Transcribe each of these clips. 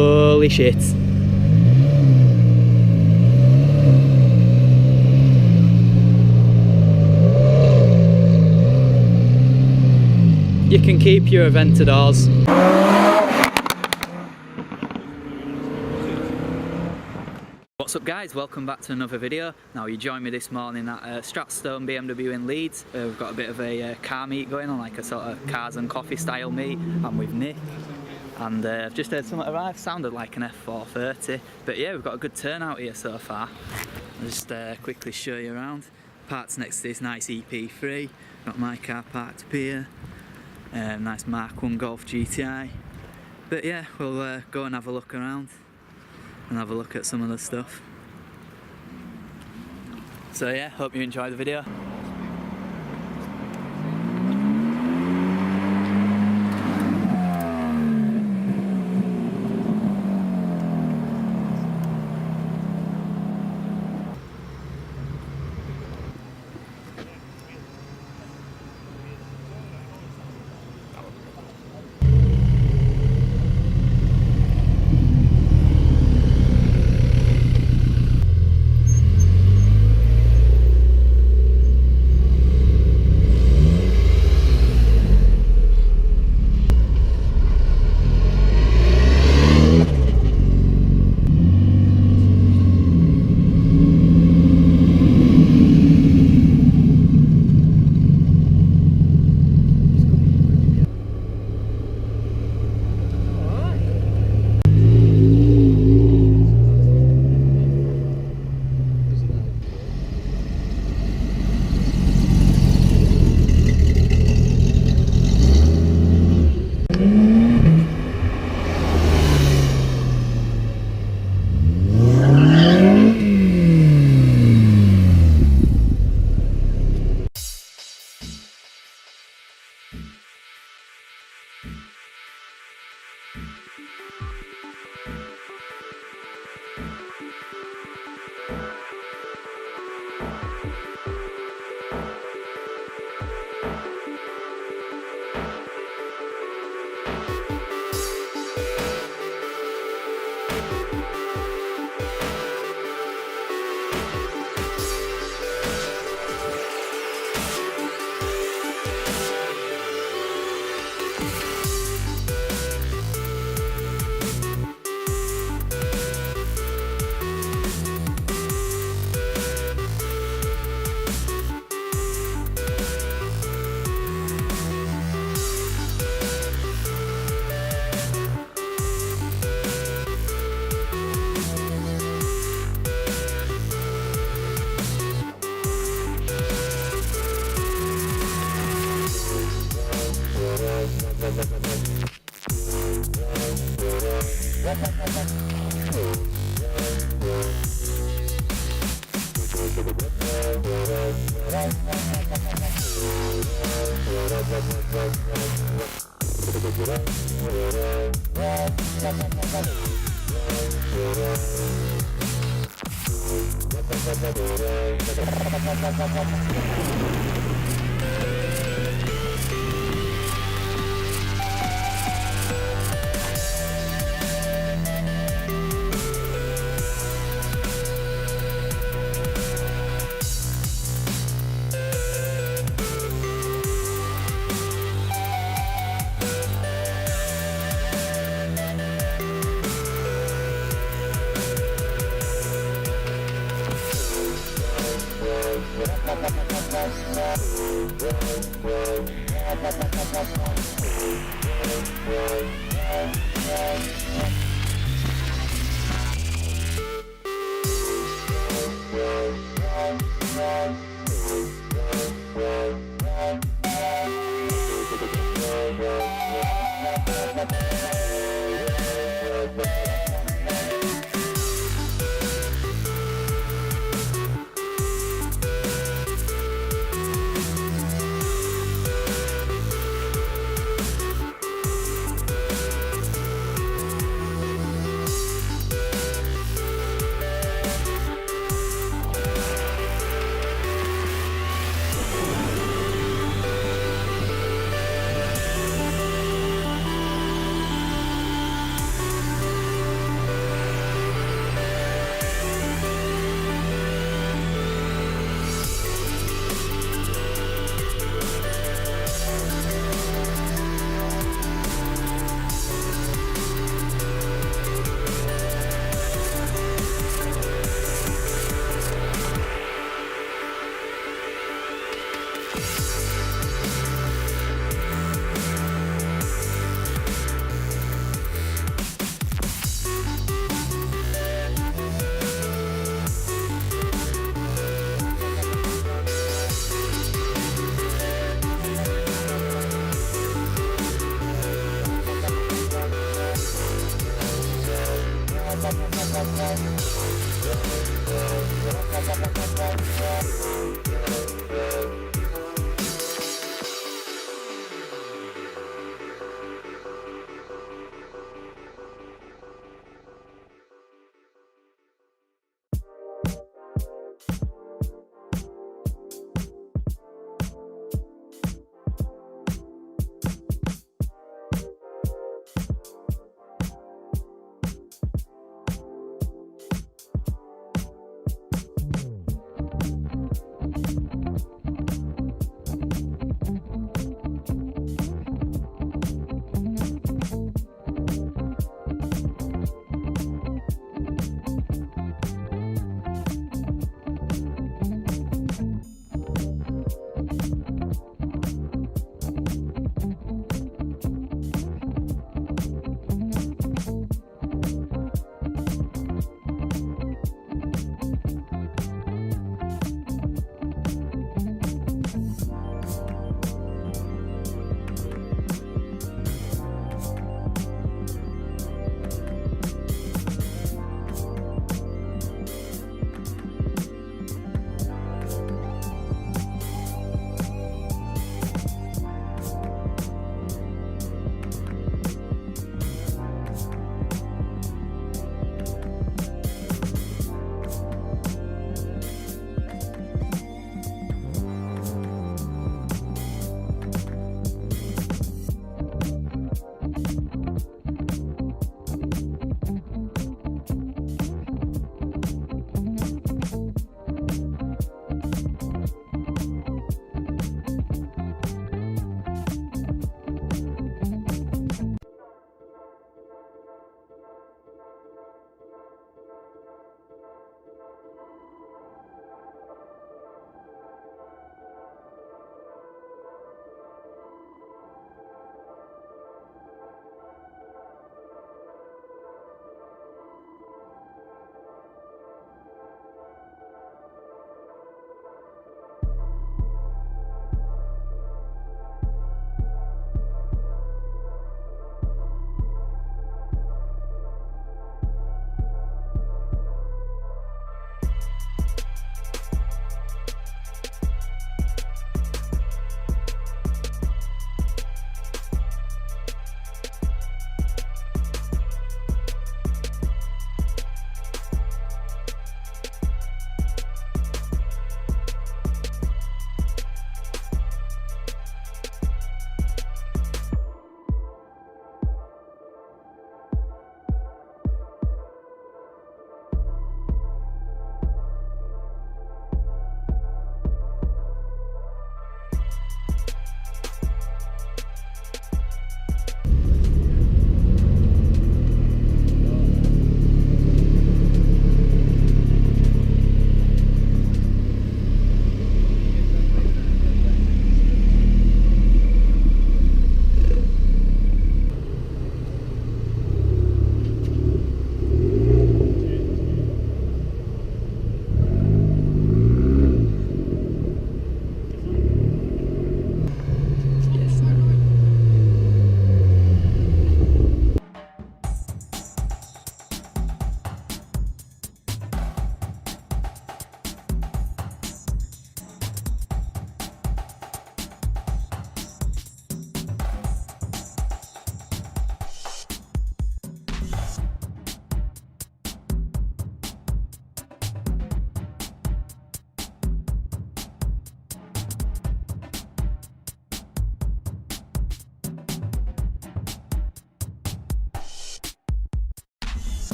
Holy shit. You can keep your Aventadors. What's up guys, welcome back to another video. Now you joined me this morning at Stratstone BMW in Leeds. We've got a bit of a car meet going on, like a sort of cars and coffee style meet. I'm with Nick and I've just heard someone arrive, sounded like an F430. But yeah, we've got a good turnout here so far. I'll just quickly show you around. Parked next to this nice EP3. Got my car parked up here. Nice Mark 1 Golf GTI. But yeah, we'll go and have a look around and have a look at some of the stuff. So yeah, hope you enjoy the video.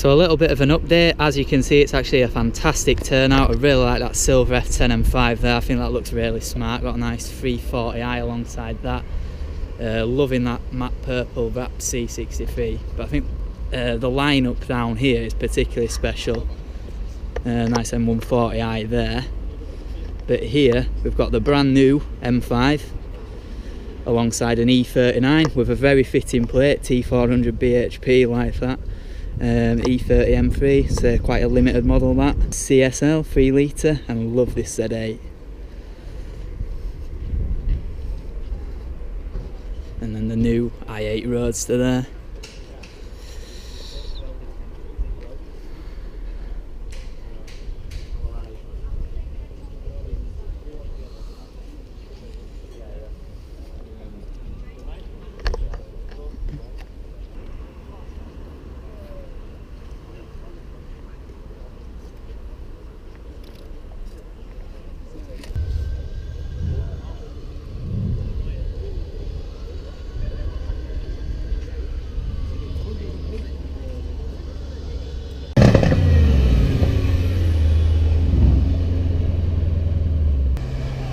So a little bit of an update. As you can see, it's actually a fantastic turnout. I really like that silver F10 M5 there. I think that looks really smart. Got a nice 340i alongside that. Loving that matte purple wrap C63. But I think the lineup down here is particularly special. Nice M140i there. But here we've got the brand new M5 alongside an E39 with a very fitting plate, T400 BHP like that. E30 M3, it's quite a limited model that. CSL 3 litre, and I love this Z8. And then the new i8 Roadster there.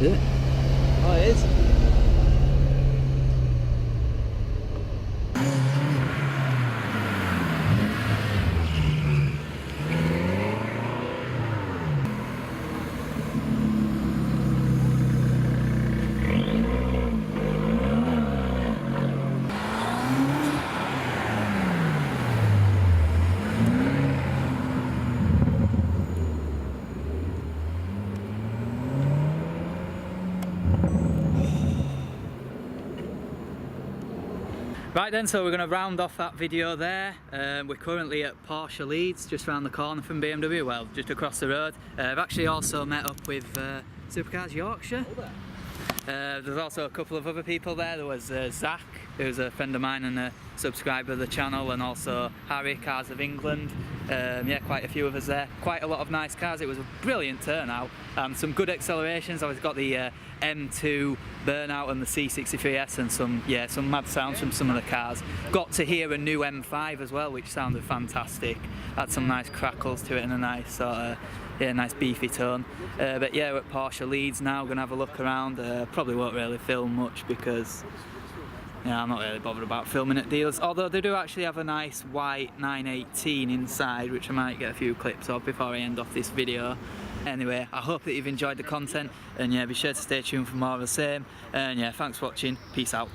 Is it? Oh, it is. Right then, so we're going to round off that video there. We're currently at Porsche Leeds, just around the corner from BMW, well, just across the road. I've actually also met up with Supercars Yorkshire. There's also a couple of other people there. There was Zach, who's a friend of mine and a subscriber of the channel, and also Harry, Cars of England. Yeah, quite a few of us there. Quite a lot of nice cars. It was a brilliant turnout. Some good accelerations. I've got the M2 burnout and the C63S, and some mad sounds from some of the cars. Got to hear a new M5 as well, which sounded fantastic. Had some nice crackles to it and a nice sort of nice beefy tone. But yeah, we're at Porsche Leeds now. Gonna have a look around. Probably won't really film much because I'm not really bothered about filming at dealers, although they do actually have a nice white 918 inside, which I might get a few clips of before I end off this video. Anyway, I hope that you've enjoyed the content, and yeah, be sure to stay tuned for more of the same. And yeah, thanks for watching. Peace out.